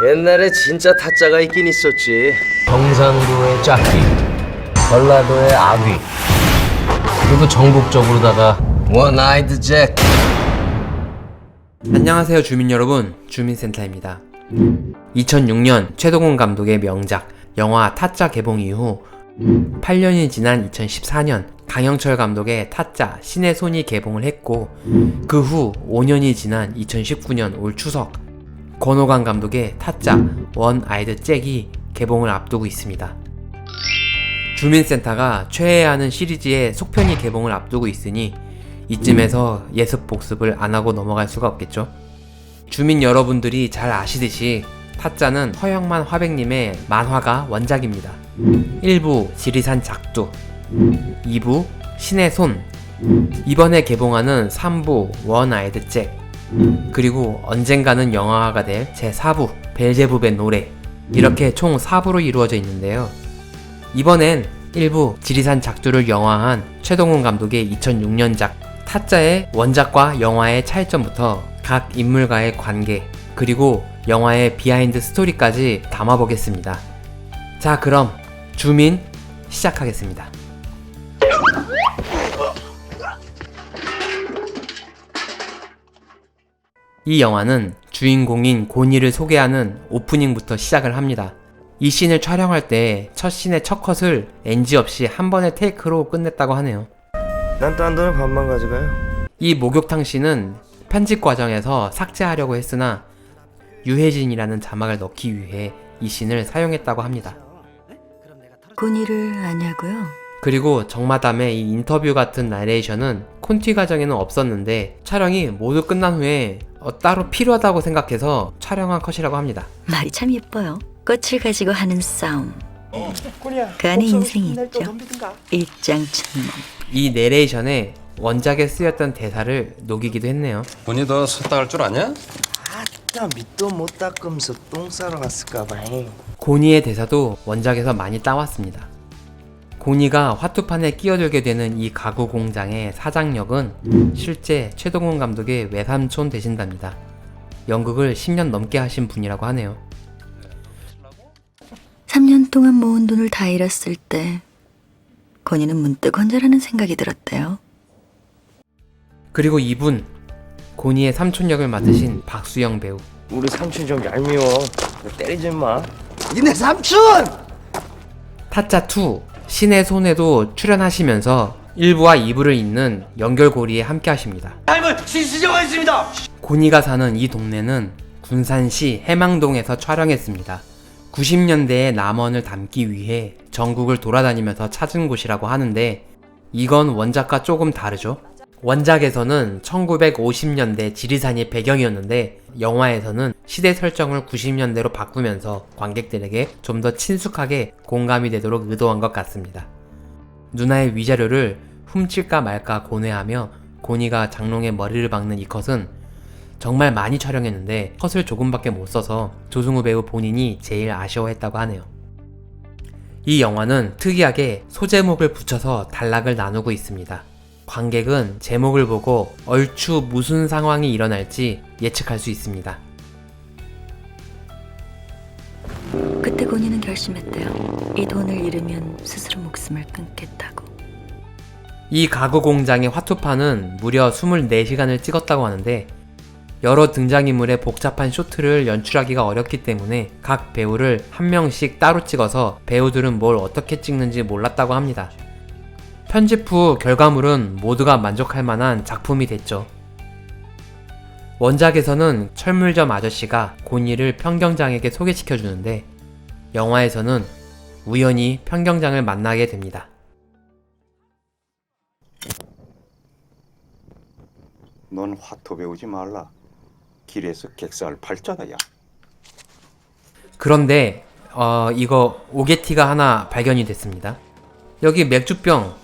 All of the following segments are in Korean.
옛날에 진짜 타짜가 있긴 있었지. 경상도의 짝귀, 전라도의 아귀, 그리고 전국적으로다가 원아이드 잭. 안녕하세요 주민 여러분, 주민센터입니다. 2006년 최동훈 감독의 명작 영화 타짜 개봉 이후 8년이 지난 2014년 강영철 감독의 타짜 신의 손이 개봉을 했고, 그 후 5년이 지난 2019년 올 추석 권호관 감독의 타짜 원 아이드 잭이 개봉을 앞두고 있습니다. 주민센터가 최애하는 시리즈의 속편이 개봉을 앞두고 있으니 이쯤에서 예습 복습을 안 하고 넘어갈 수가 없겠죠. 주민 여러분들이 잘 아시듯이 타짜는 허영만 화백님의 만화가 원작입니다. 1부 지리산 작두, 2부 신의 손, 이번에 개봉하는 3부 원 아이드 잭, 그리고 언젠가는 영화화가 될 제4부 벨제부의 노래, 이렇게 총 4부로 이루어져 있는데요. 이번엔 1부 지리산 작두를 영화한 최동훈 감독의 2006년작 타짜의 원작과 영화의 차이점부터 각 인물과의 관계, 그리고 영화의 비하인드 스토리까지 담아보겠습니다. 자, 그럼 주민 시작하겠습니다. 이 영화는 주인공인 고니를 소개하는 오프닝부터 시작을 합니다. 이 씬을 촬영할 때 첫 씬의 첫 컷을 NG 없이 한 번의 테이크로 끝냈다고 하네요. 난 딴 돈을 반만 가져가요. 이 목욕탕 씬은 편집 과정에서 삭제하려고 했으나 유해진이라는 자막을 넣기 위해 이 씬을 사용했다고 합니다. 고니를 아냐고요? 그리고 정마담의 이 인터뷰 같은 나레이션은 콘티 과정에는 없었는데 촬영이 모두 끝난 후에 따로 필요하다고 생각해서 촬영한 컷이라고 합니다. 말이 참 예뻐요. 꽃을 가지고 하는 싸움. 그 안에 인생이 있죠. 일장춘몽. 이 내레이션에 원작에 쓰였던 대사를 녹이기도 했네요. 본이 너 섰다갈 줄 아냐? 아따 밑도 못 닦으면서 똥 싸러 갔을까봐. 고니의 대사도 원작에서 많이 따왔습니다. 고니가 화투판에 끼어들게 되는 이 가구 공장의 사장 역은 실제 최동훈 감독의 외삼촌 되신답니다. 연극을 10년 넘게 하신 분이라고 하네요. 3년 동안 모은 돈을 다 잃었을 때 고니는 문득 혼자라는 생각이 들었대요. 그리고 이분, 고니의 삼촌 역을 맡으신 박수영 배우. 우리 삼촌 좀 얄미워. 때리지 마. 니네 삼촌! 타짜2 신의 손에도 출연하시면서 1부와 2부를 잇는 연결고리에 함께 하십니다. 삶을 신수정하였습니다. 고니가 사는 이 동네는 군산시 해망동에서 촬영했습니다. 90년대의 남원을 담기 위해 전국을 돌아다니면서 찾은 곳이라고 하는데, 이건 원작과 조금 다르죠. 원작에서는 1950년대 지리산이 배경이었는데 영화에서는 시대 설정을 90년대로 바꾸면서 관객들에게 좀 더 친숙하게 공감이 되도록 의도한 것 같습니다. 누나의 위자료를 훔칠까 말까 고뇌하며 고니가 장롱에 머리를 박는 이 컷은 정말 많이 촬영했는데 컷을 조금밖에 못 써서 조승우 배우 본인이 제일 아쉬워했다고 하네요. 이 영화는 특이하게 소제목을 붙여서 단락을 나누고 있습니다. 관객은 제목을 보고 얼추 무슨 상황이 일어날지 예측할 수 있습니다. 그때 고니는 결심했대요. 이 돈을 잃으면 스스로 목숨을 끊겠다고. 이 가구 공장의 화투판은 무려 24시간을 찍었다고 하는데, 여러 등장인물의 복잡한 쇼트를 연출하기가 어렵기 때문에 각 배우를 한 명씩 따로 찍어서 배우들은 뭘 어떻게 찍는지 몰랐다고 합니다. 편집 후 결과물은 모두가 만족할 만한 작품이 됐죠. 원작에서는 철물점 아저씨가 고니를 평경장에게 소개시켜주는데, 영화에서는 우연히 평경장을 만나게 됩니다. 넌 화토 배우지 말라. 길에서 객살 팔자다, 야. 그런데 이거 오게티가 하나 발견이 됐습니다. 여기 맥주병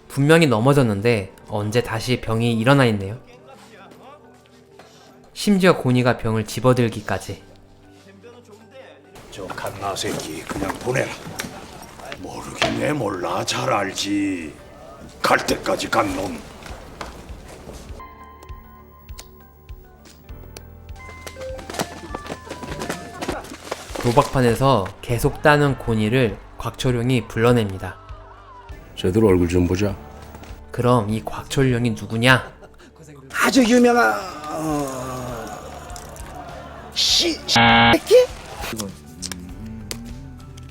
분명히 넘어졌는데 언제 다시 병이 일어나 있네요. 심지어 고니가 병을 집어들기까지. 저 갓나 새끼 그냥 보내라. 모르긴 왜 몰라. 잘 알지. 갈 때까지 간 놈. 도박판에서 계속 따는 고니를 곽철용이 불러냅니다. 제대로 얼굴 좀 보자. 그럼 이 곽철용이 누구냐? 아주 유명한 새끼?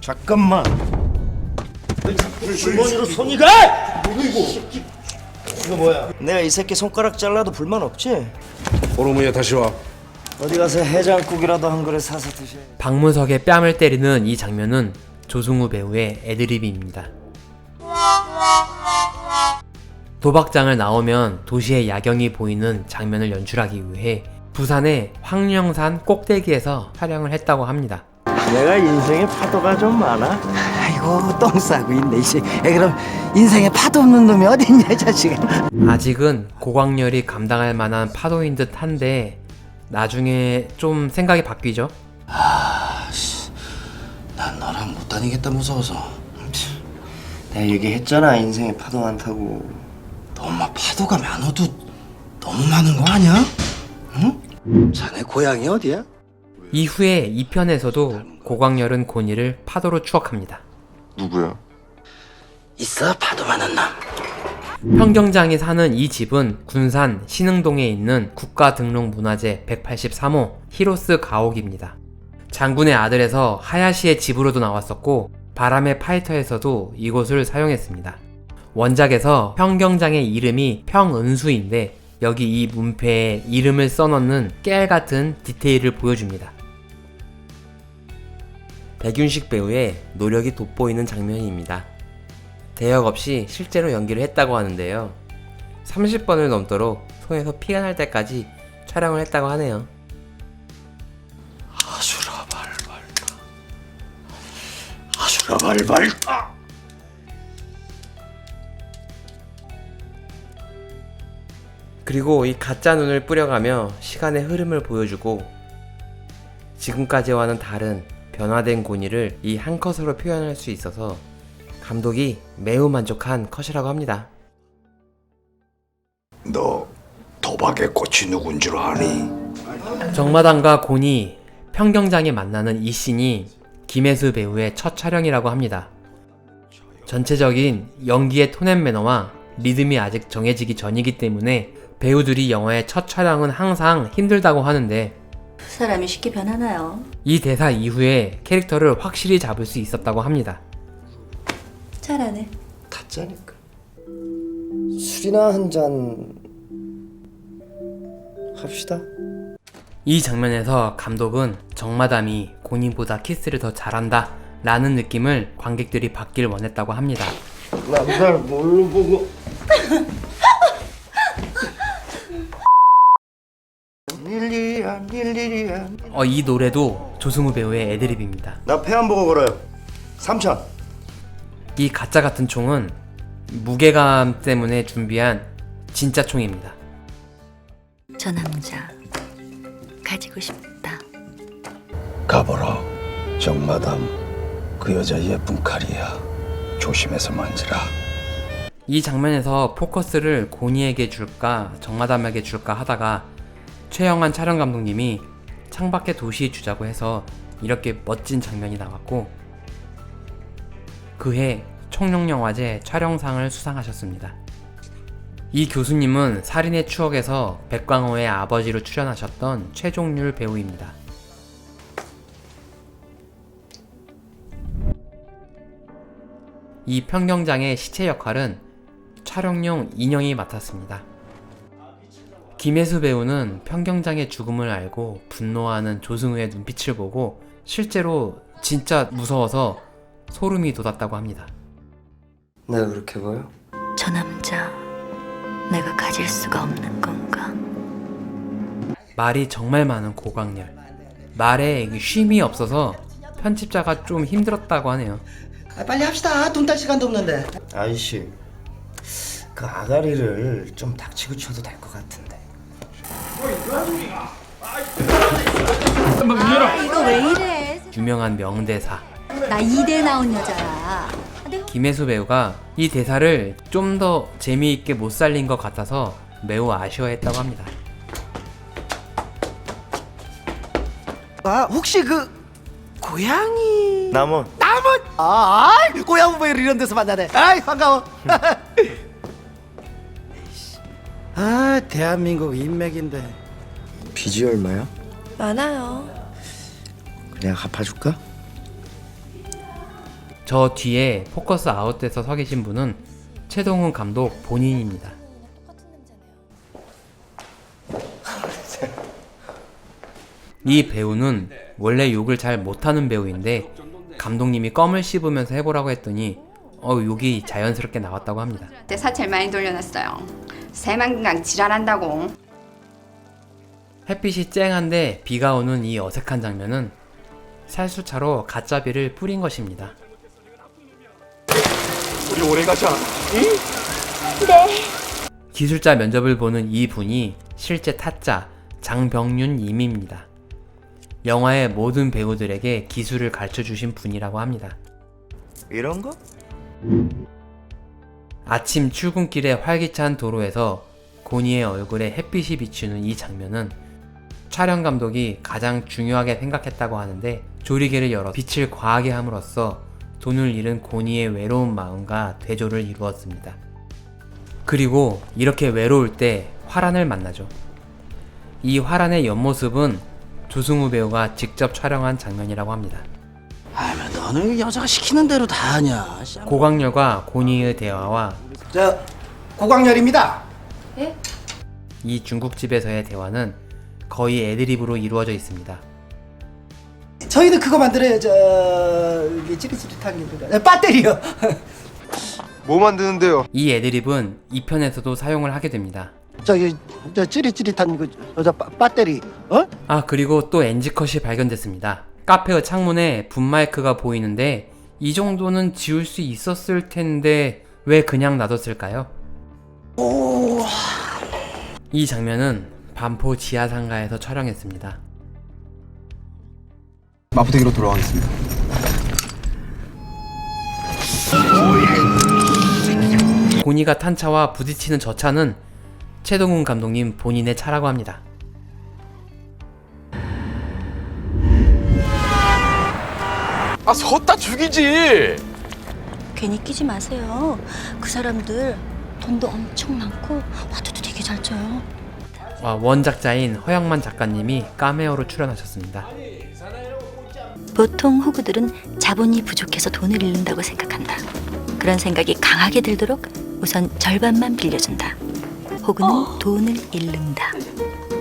잠깐만. 주머니로 손이 가! 이거 뭐야? 내가 이 새끼 손가락 잘라도 불만 없지? 호르무에 다시 와. 어디 가서 해장국이라도 한 그릇 사서 드셔. 박문석의 뺨을 때리는 이 장면은 조승우 배우의 애드리브입니다. 도박장을 나오면 도시의 야경이 보이는 장면을 연출하기 위해 부산의 황령산 꼭대기에서 촬영을 했다고 합니다. 내가 인생에 파도가 좀 많아. 아이고 똥 싸고 있네 이씨. 그럼 인생에 파도 없는 놈이 어딨냐 이 자식아. 아직은 고광렬이 감당할 만한 파도인 듯 한데 나중에 좀 생각이 바뀌죠. 난 너랑 못 다니겠다 무서워서. 내가 얘기했잖아 인생에 파도 많다고. 너 엄마 파도가 많아도 너무 많은 거 아니야? 응? 자네 고향이 어디야? 이후에 2편에서도 고광렬은 고니를 파도로 추억합니다. 누구야? 있어 파도 많은 놈. 평경장이 사는 이 집은 군산 신흥동에 있는 국가등록문화재 183호 히로스 가옥입니다. 장군의 아들에서 하야시의 집으로도 나왔었고 바람의 파이터에서도 이곳을 사용했습니다. 원작에서 평경장의 이름이 평은수인데 여기 이 문패에 이름을 써넣는 깨알같은 디테일을 보여줍니다. 백윤식 배우의 노력이 돋보이는 장면입니다. 대역 없이 실제로 연기를 했다고 하는데요. 30번을 넘도록 손에서 피가 날 때까지 촬영을 했다고 하네요. 아수라 발발다. 아수라 발발다. 그리고 이 가짜 눈을 뿌려가며 시간의 흐름을 보여주고 지금까지와는 다른 변화된 고니를 이 한 컷으로 표현할 수 있어서 감독이 매우 만족한 컷이라고 합니다. 너 도박의 꽃이 누군 줄 아니? 정마담과 고니, 평경장이 만나는 이 씬이 김혜수 배우의 첫 촬영이라고 합니다. 전체적인 연기의 톤 앤 매너와 리듬이 아직 정해지기 전이기 때문에 배우들이 영화의 첫 촬영은 항상 힘들다고 하는데 사람이 쉽게 변하나요? 이 대사 이후에 캐릭터를 확실히 잡을 수 있었다고 합니다. 잘하네. 타짜니까. 술이나 한 잔 합시다. 이 장면에서 감독은 정마담이 고니보다 키스를 더 잘한다 라는 느낌을 관객들이 받길 원했다고 합니다. 남자를 뭘로 보고. 릴리야. 이 노래도 조승우 배우의 애드립입니다. 나 폐 안 보고 걸어요. 3천. 이 가짜 같은 총은 무게감 때문에 준비한 진짜 총입니다. 저 남자 가지고 싶다. 가보라. 정마담. 그 여자 예쁜 칼이야. 조심해서 만지라. 이 장면에서 포커스를 고니에게 줄까 정마담에게 줄까 하다가 최영환 촬영 감독님이 창밖에 도시 주자고 해서 이렇게 멋진 장면이 나왔고 그해 청룡영화제 촬영상을 수상하셨습니다. 이 교수님은 살인의 추억에서 백광호의 아버지로 출연하셨던 최종률 배우입니다. 이 평경장의 시체 역할은 촬영용 인형이 맡았습니다. 김혜수 배우는 평경장의 죽음을 알고 분노하는 조승우의 눈빛을 보고 실제로 진짜 무서워서 소름이 돋았다고 합니다. 내가 그렇게 보여? 저 남자 내가 가질 수가 없는 건가? 말이 정말 많은 고광렬. 말에 쉼이 없어서 편집자가 좀 힘들었다고 하네요. 빨리 합시다. 돈 딸 시간도 없는데. 아이씨, 그 아가리를 좀 닥치고 쳐도 될 것 같은데. 이거 왜 이래? 유명한 명대사. 나 2대 나온 여자야. 김혜수 배우가 이 대사를 좀 더 재미있게 못 살린 것 같아서 매우 아쉬워했다고 합니다. 아, 혹시 그 고양이. 나무. 고양이 뭐 이런 데서 만나네. 아이, 반가워. 아, 대한민국 인맥인데. 빚이 얼마야? 많아요. 내가 갚아줄까? 저 뒤에 포커스 아웃돼서 서 계신 분은 최동훈 감독 본인입니다. 이 배우는 원래 욕을 잘 못하는 배우인데 감독님이 껌을 씹으면서 해보라고 했더니 욕이 자연스럽게 나왔다고 합니다. 때 사찰 많이 돌려놨어요. 새만강 지랄한다고. 햇빛이 쨍한데 비가 오는 이 어색한 장면은 살수차로 가짜비를 뿌린 것입니다. 우리 오래 가자. 기술자 면접을 보는 이 분이 실제 타짜 장병윤 임입니다. 영화의 모든 배우들에게 기술을 가르쳐주신 분이라고 합니다. 이런 거? 아침 출근길의 활기찬 도로에서 고니의 얼굴에 햇빛이 비추는 이 장면은 촬영 감독이 가장 중요하게 생각했다고 하는데 조리개를 열어 빛을 과하게 함으로써 돈을 잃은 고니의 외로운 마음과 대조를 이루었습니다. 그리고 이렇게 외로울 때 화란을 만나죠. 이 화란의 옆모습은 조승우 배우가 직접 촬영한 장면이라고 합니다. 아면 너는 여자가 시키는 대로 다 하냐. 고광렬과 고니의 대화와 저 고광렬입니다. 이 중국집에서의 대화는 거의 애드립으로 이루어져 있습니다. 저희도 그거 만들어요. 이게 찌릿찌릿한 게 배터리요. 뭐 만드는데요? 이 애드립은 2편에서도 사용을 하게 됩니다. 저 찌릿찌릿한 거 배터리. 그리고 또 NG컷이 발견됐습니다. 카페의 창문에 붐마이크가 보이는데 이 정도는 지울 수 있었을 텐데 왜 그냥 놔뒀을까요? 이 장면은 반포 지하상가에서 촬영했습니다. 마포대교로 돌아가겠습니다. 고니가 탄 차와 부딪히는 저 차는 최동훈 감독님 본인의 차라고 합니다. 섰다 죽이지. 괜히 끼지 마세요. 그 사람들 돈도 엄청 많고 화투도 되게 잘 쳐요. 원작자인 허영만 작가님이 카메오로 출연하셨습니다. 보통 호구들은 자본이 부족해서 돈을 잃는다고 생각한다. 그런 생각이 강하게 들도록 우선 절반만 빌려준다. 호구는 돈을 잃는다.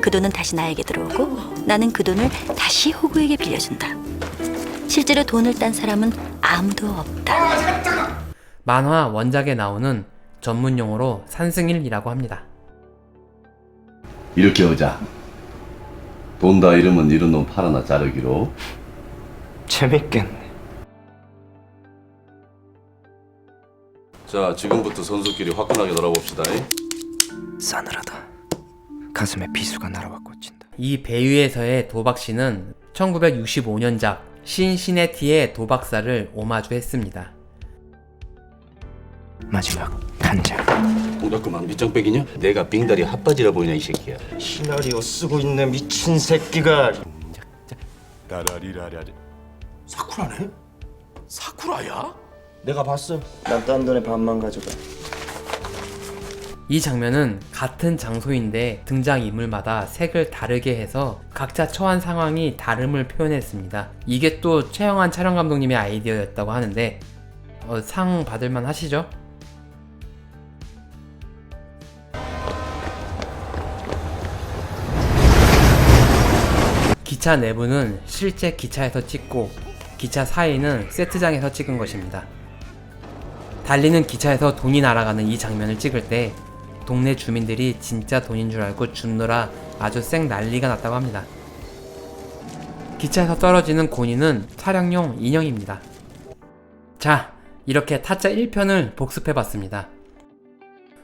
그 돈은 다시 나에게 들어오고 나는 그 돈을 다시 호구에게 빌려준다. 실제로 돈을 딴 사람은 아무도 없다. 만화 원작에 나오는 전문 용어로 산승일이라고 합니다. 이렇게 하자. 돈 다 잃으면 이런 놈 팔아나 자르기로. 재밌겠네. 자, 지금부터 선수끼리 화끈하게 놀아봅시다. 싸늘하다. 가슴에 비수가 날아와 꽂힌다. 이 배유에서의 도박신은 1965년작 신시내티의 도박사를 오마주했습니다. 마지막 한 장. 나 그만 밑장빼기냐? 내가 빙다리 핫바지라 보이냐 이 새끼야. 시나리오 쓰고 있는 미친 새끼가. 라라리라라리. 사쿠라네? 사쿠라야? 내가 봤어. 난 딴 돈에 반만 가져가. 이 장면은 같은 장소인데 등장인물마다 색을 다르게 해서 각자 처한 상황이 다름을 표현했습니다. 이게 또 최영한 촬영감독님의 아이디어였다고 하는데 상 받을만 하시죠? 기차 내부는 실제 기차에서 찍고 기차 사이는 세트장에서 찍은 것입니다. 달리는 기차에서 돈이 날아가는 이 장면을 찍을 때 동네 주민들이 진짜 돈인 줄 알고 줍느라 아주 쌩 난리가 났다고 합니다. 기차에서 떨어지는 고니는 촬영용 인형입니다. 자, 이렇게 타짜 1편을 복습해봤습니다.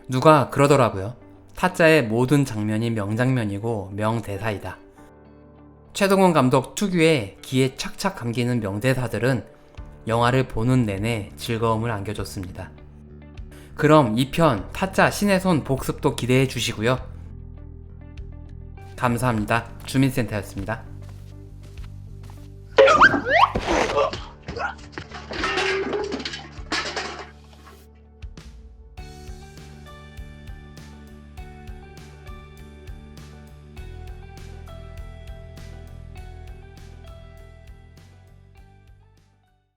누가 그러더라고요. 타짜의 모든 장면이 명장면이고 명대사이다. 최동훈 감독 특유의 귀에 착착 감기는 명대사들은 영화를 보는 내내 즐거움을 안겨줬습니다. 그럼 2편 타짜 신의 손 복습도 기대해 주시고요. 감사합니다. 주민센터였습니다.